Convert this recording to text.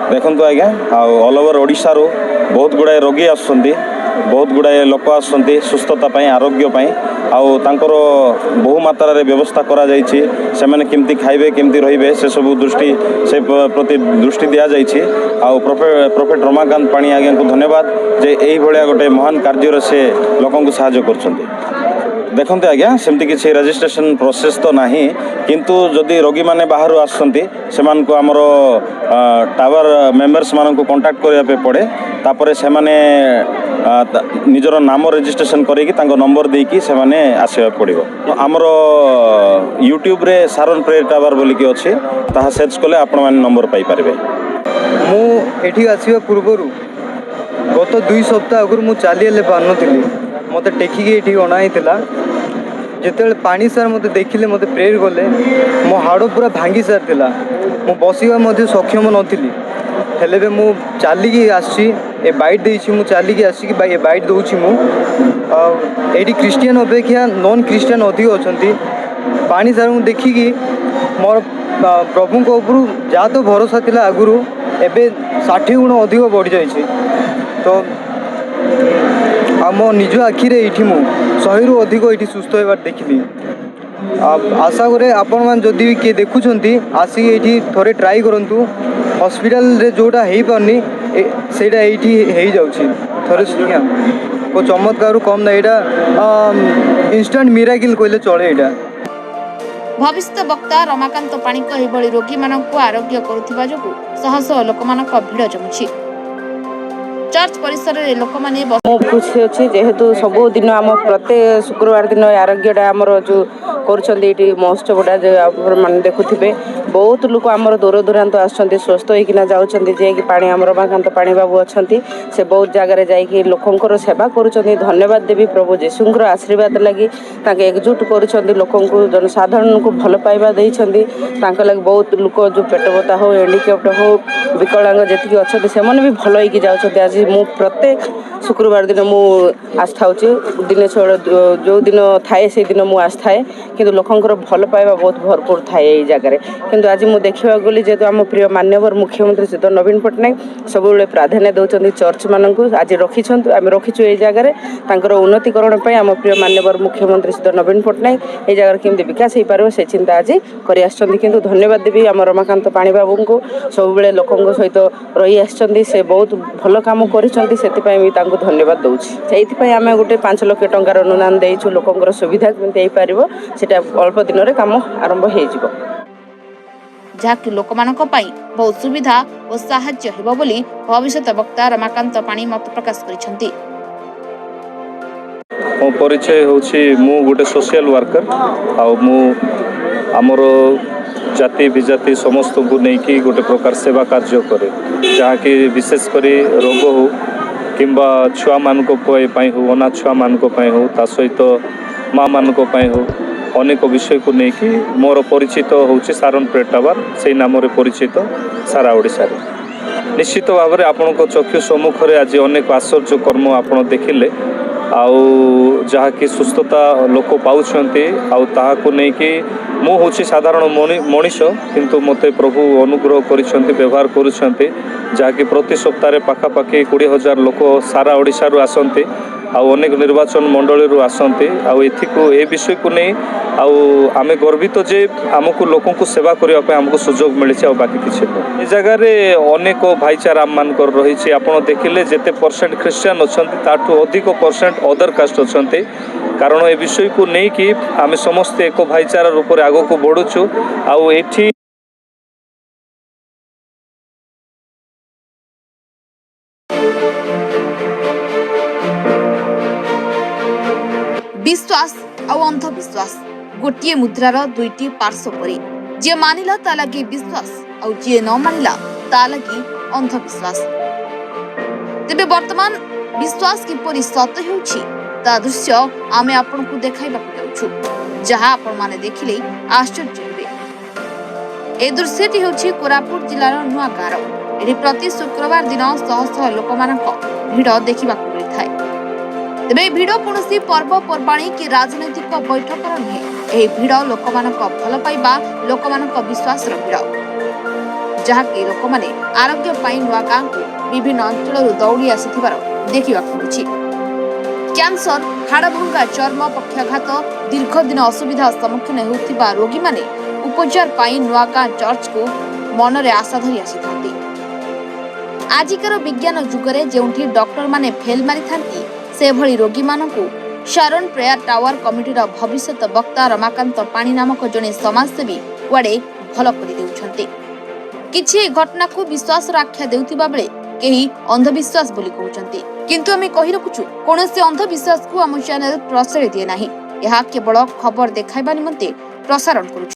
देखु आज्ञा all over Odisha रो बहुत गुड़ाए रोगी आसुंदी बहुत गुड़ाए लोक आसुंदी सुस्थता आरोग्य आउ तांकर बहु मात्रा रे व्यवस्था करा जायछि से माने केमती खाइबे केमती रहिबे से सब दृष्टि से प्रति दृष्टि दिया जायछि आउ प्रोफेट रमाकांत पाणी आज्ञा को धन्यवाद जे एही भलिया गोटे महान कार्य से लोकन को सहायता करछन्ती। देखते आज्ञा सेमती किसी रजिस्ट्रेशन प्रोसेस तो नहीं किंतु जदि रोगी माने बाहर आसुंती सेमान को हमर टावर मेंबर्स मान को कांटेक्ट करने पड़े तापर से माने निजर नाम रजिस्ट्रेशन करेगी तांको नंबर देकी से माने आसीबा पड़िबो। हमर यूट्यूब रे सारन प्रेयर टावर बोली कि अछि ताहा सर्च कले आपण माने नंबर पाई पारबे। मु एठी आसीबा पूर्वरु गत 2 सप्ताह अगर मु चालीले पानथिली मते टेकिके एठी अणाइतिला जेतेबेले पानी सार मते देखिले मते प्रेयर गले मो हाड़ पूरा भांगी सारथिला मु बसिबा मध्ये सक्षम नथिली हेले बे मु चालिकी आसी ए बाइट देछि मु चालिकी आसी कि ए बाइट दउछि मु एठी क्रिश्चियन अपेक्षा नॉन क्रिश्चियन अधिक अछंती पानी सार मु देखिकी मोर प्रभु को ऊपर जा तो भरोसा थिला आगुरु एबे 60 गुण अधिक बढ़ी जाइछि तो आम निज आखिरे ये मु 100 रु अधिक ये सुस्थ होबार देखिली। आशा करे आपण मान जदि किए देखुंट आसिक ये थोड़े ट्राई करूँ हॉस्पिटल रे जोटा हो पारनी सेटा ये थोड़े को चमत्कार कम ना यहाँ इंस्टांट मिराकिल कहले चले यहाँ। भविष्य वक्ता रमाकांत पाणिक एभली रोगी मानक आरोग्य करुवा जो शह शह लोक भिड़ जमुछि चर्च परिसर रे लोक माने खुशी अच्छी जेहेतु सबुदिन आम प्रत्येक शुक्रवार दिन आरोग्यटा आमर जो कर महोत्सवटा जो मैंने देखुवे बहुत लोक आमर दूर दूरांत आसुँच स्वस्थ होना जाऊँच जे कि पानी आम रमाकांत पाणी बाबू अच्छा से बहुत जगार जाकि लोकंर सेवा करुँच धन्यवाद देवी प्रभु जीशुंर आशीर्वाद लगी एकजुट कर लोक जनसाधारण को भल पाइबा लगे बहुत लोक जो पेट बता हो हैंडिकैप्ड हो विकलांग जी अच्छा से भी भल हो जाऊँच आज मु प्रत्येक शुक्रवार दिन मु आस्था दिन जो दिन थाए से दिन मु आस्थाए किंतु लोकंर भल पाइबा बहुत भरपूर थाए यही जगह किंतु आज मु देखा गली जेहेतु आम प्रिय मान्यवर मुख्यमंत्री श्री नवीन पट्टनायक सब प्राधान्य दौरान चर्च मानक आज रखिंट आम रखीचु ये जगह उन्नतिकरण आम प्रिय मान्यवर मुख्यमंत्री श्री नवीन पट्टनायक ये जगह केमती विकास हो पार से चिंता आज कर धन्यवाद देवी आम रमाकांत पाणी बाबू को सब लोक सहित रही आसे बहुत भल काम कर धन्यवाद दूसरी आम गोटे 5 लाख टंकार अनुदान देचु लोकंर सुविधा केमती पार से अल्प दिन में कम आरंभ हो जहाँकि लोक बहुत सुविधा और साहाय्य हेबो बोली भविष्य वक्ता रमाकांत पाणी मत प्रकाश करिसेंती। मो परिचय होछि मु गोटे सोशल वर्कर आ मु आमर जाति विजाति समस्त को लेकिन गोटे प्रकार सेवा कार्य करे जहाँकि विशेषकर रोग हो किंबा छुआ मान हो अनाथ छुआ मान हो ता सहित माँ मान हो अनेक विषय को लेकिन मोर परिचित होछि सारन प्रेयर टावर से नाम परिचित सारा ओडिशा निश्चित भाव में आपण चक्षु सम्मुख में आज अनेक आश्चर्य कर्म आपण देखिले आउ जहाँकि सुस्थता लोक पाउछन्ति आउ ताहाको नेकी मु होछि साधारण मनीष किंतु मते प्रभु अनुग्रह करिसन्ति व्यवहार करुछन्ति जहाँकि प्रति सप्ताह पाखापाखि 20,000 लोक सारा ओडिशा रु आसन्ति आउ अनेक निर्वाचन मंडली रु आसन्ति आउ एथिको ए विषय को नहीं आउ आमे गर्वित जे आमको लोकों को सेवा करने पे आमको सुजोग मिली बाकी किसी ए जगह अनेक भाईचारा आम मान रही आपड़ देखिले जेते परसेंट ख्रीस्टियान अच्छा ताठू अधिक परसेंट अदर कास्ट अच्छा कारण ए विषय को नहीं कि आम समस्ते एक भाईचारा रूप में आग को बढ़ुचु आउ एठी विश्वास और अंधविश्वास गोटे मुद्रार दुईटी पार्श्व परी जे मानिला ता लगी विश्वास और जे न मानिला ता लगी अंधविश्वास। तेबे वर्तमान विश्वास किपरि सत हेउछि ता दृश्य आमे आपन को देखाइबा जाउछु जहा आपन माने देखिले आश्चर्य हेबे। ए दृश्यटी हेउछि कोरापुट जिल्लार नुआ गाँव। एठी प्रति शुक्रवार दिन शह शह लोकमानक भिड़ देखिबा मिलिथाय। तेबे भिड़ कौनसी पर्वपर्वाणी कि राजनैतिक बैठकर नुहे। यह भिड़ लोक भल पाइबा लोक विश्वास भिड़ ଯାହାକି ଲୋକମାନେ ଆରୋଗ୍ୟ ପାଇଁ ନୂଆ ଗାଁକୁ ବିଭିନ୍ନ ଅଞ୍ଚଳରୁ ଦୌଡ଼ି ଆସିଥିବାର ଦେଖିବାକୁ ମିଳିଛି। କ୍ୟାନ୍ସର, ହାଡ଼ଭଙ୍ଗା, ଚର୍ମ ପକ୍ଷାଘାତ, ଦୀର୍ଘ ଦିନ ଅସୁବିଧା ସମ୍ମୁଖୀନ ହେଉଥିବା ରୋଗୀମାନେ ଉପଚାର ପାଇଁ ନୂଆଗାଁ ଚର୍ଚ୍ଚକୁ ମନରେ ଆଶା ଧରି ଆସିଥାନ୍ତି। ଆଜିକାର ବିଜ୍ଞାନ ଯୁଗରେ ଯେଉଁଠି ଡକ୍ଟରମାନେ ଫେଲ୍ ମାରିଥାନ୍ତି, ସେଭଳି ରୋଗୀମାନଙ୍କୁ ଶରଣ ପ୍ରେୟାର ଟାୱାର କମିଟିର ଭବିଷ୍ୟତ ବକ୍ତା ରମାକାନ୍ତ ପାଣି ନାମକ ଜଣେ ସମାଜସେବୀ କୁଆଡ଼େ ଭଲ କରିଦେଉଛନ୍ତି। କିଛି ଏହି ଘଟଣାକୁ ବିଶ୍ୱାସର ଆଖ୍ୟା ଦେଉଥିବା ବେଳେ କେହି ଅନ୍ଧବିଶ୍ୱାସ ବୋଲି କହୁଛନ୍ତି। କିନ୍ତୁ ଆମେ କହି ରଖୁଛୁ, କୌଣସି ଅନ୍ଧବିଶ୍ୱାସକୁ ଆମ ଚ୍ୟାନେଲ ପ୍ରଶ୍ରୟ ଦିଏ ନାହିଁ। ଏହା କେବଳ ଖବର ଦେଖାଇବା ନିମନ୍ତେ ପ୍ରସାରଣ କରୁଛୁ।